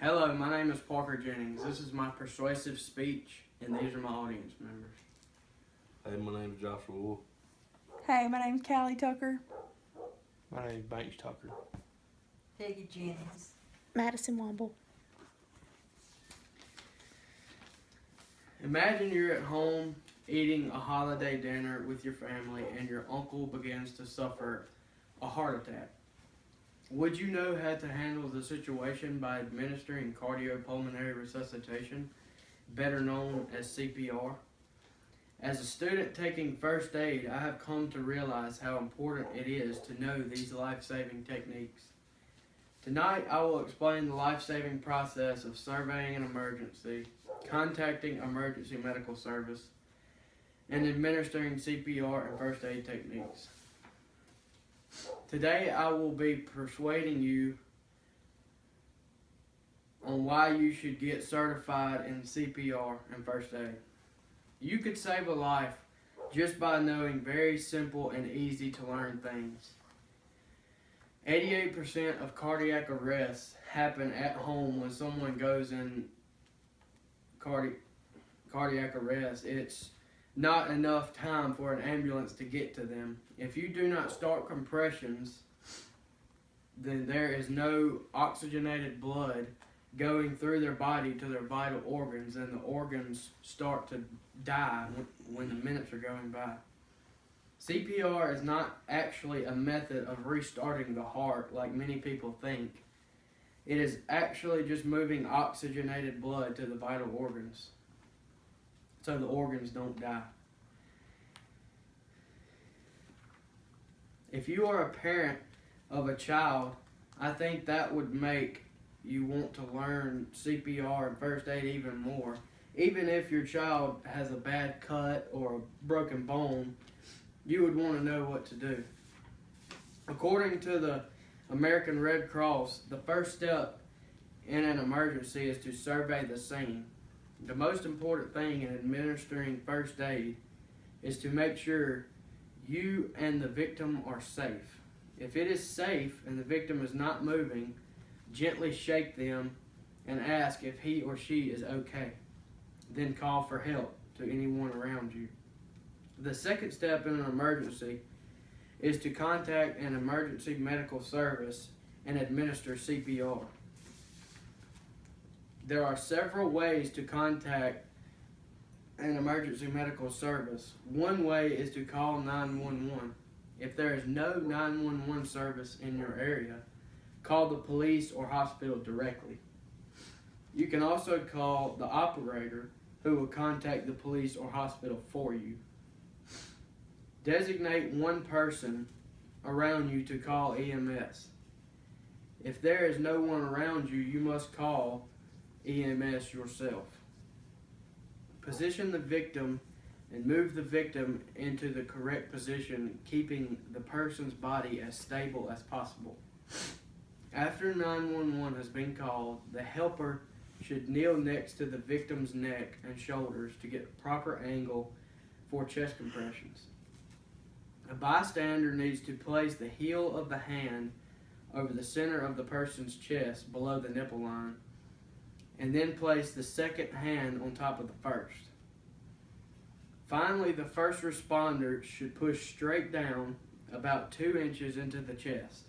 Hello, my name is Parker Jennings. This is my persuasive speech, and these are my audience members. Hey, my name's Joshua Wolf. Hey, my name's Callie Tucker. My name's Banks Tucker. Peggy Jennings. Madison Womble. Imagine you're at home eating a holiday dinner with your family, and your uncle begins to suffer a heart attack. Would you know how to handle the situation by administering cardiopulmonary resuscitation, better known as CPR? As a student taking first aid, I have come to realize how important it is to know these life-saving techniques. Tonight, I will explain the life-saving process of surveying an emergency, contacting emergency medical service, and administering CPR and first aid techniques. Today, I will be persuading you on why you should get certified in CPR and first aid. You could save a life just by knowing very simple and easy to learn things. 88% of cardiac arrests happen at home when someone goes in cardiac arrest. It's not enough time for an ambulance to get to them. If you do not start compressions, then there is no oxygenated blood going through their body to their vital organs, and the organs start to die when the minutes are going by. CPR is not actually a method of restarting the heart like many people think. It is actually just moving oxygenated blood to the vital organs so the organs don't die. If you are a parent of a child, I think that would make you want to learn CPR and first aid even more. Even if your child has a bad cut or a broken bone, you would want to know what to do. According to the American Red Cross, the first step in an emergency is to survey the scene. The most important thing in administering first aid is to make sure you and the victim are safe. If it is safe and the victim is not moving, gently shake them and ask if he or she is okay. Then call for help to anyone around you. The second step in an emergency is to contact an emergency medical service and administer CPR. There are several ways to contact an emergency medical service. One way is to call 911. If there is no 911 service in your area, call the police or hospital directly. You can also call the operator, who will contact the police or hospital for you. Designate one person around you to call EMS. If there is no one around you, you must call EMS yourself. Position the victim and move the victim into the correct position, keeping the person's body as stable as possible. After 911 has been called, the helper should kneel next to the victim's neck and shoulders to get a proper angle for chest compressions. A bystander needs to place the heel of the hand over the center of the person's chest below the nipple line, and then place the second hand on top of the first. Finally, the first responder should push straight down about 2 inches into the chest,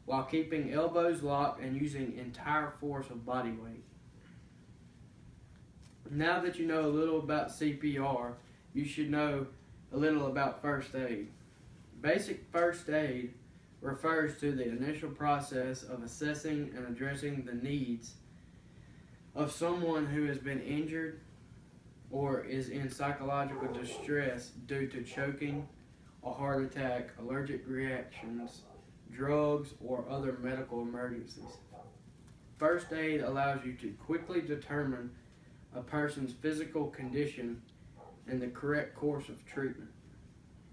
while keeping elbows locked and using entire force of body weight. Now that you know a little about CPR, you should know a little about first aid. Basic first aid refers to the initial process of assessing and addressing the needs of someone who has been injured or is in psychological distress due to choking, a heart attack, allergic reactions, drugs, or other medical emergencies. First aid allows you to quickly determine a person's physical condition and the correct course of treatment.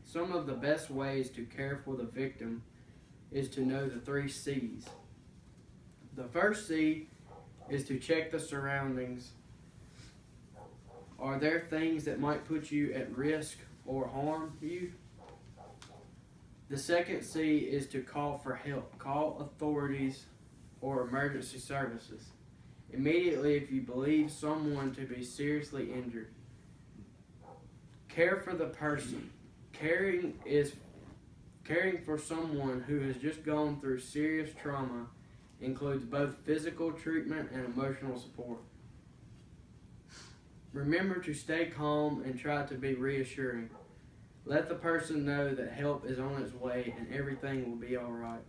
Some of the best ways to care for the victim is to know the 3 C's. The first C is to check the surroundings. Are there things that might put you at risk or harm you? The second C is to call for help. Call authorities or emergency services. immediately if you believe someone to be seriously injured. Care for the person. Caring for someone who has just gone through serious trauma includes both physical treatment and emotional support. Remember to stay calm and try to be reassuring. Let the person know that help is on its way and everything will be alright.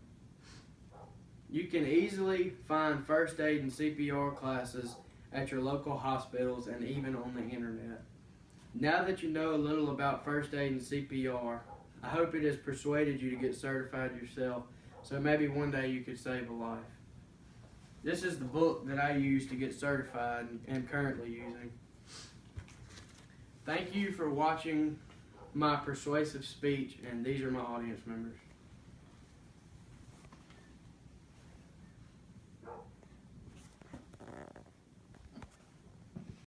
You can easily find first aid and CPR classes at your local hospitals and even on the internet. Now that you know a little about first aid and CPR, I hope it has persuaded you to get certified yourself, so maybe one day you could save a life. This is the book that I used to get certified and currently using. Thank you for watching my persuasive speech, and these are my audience members.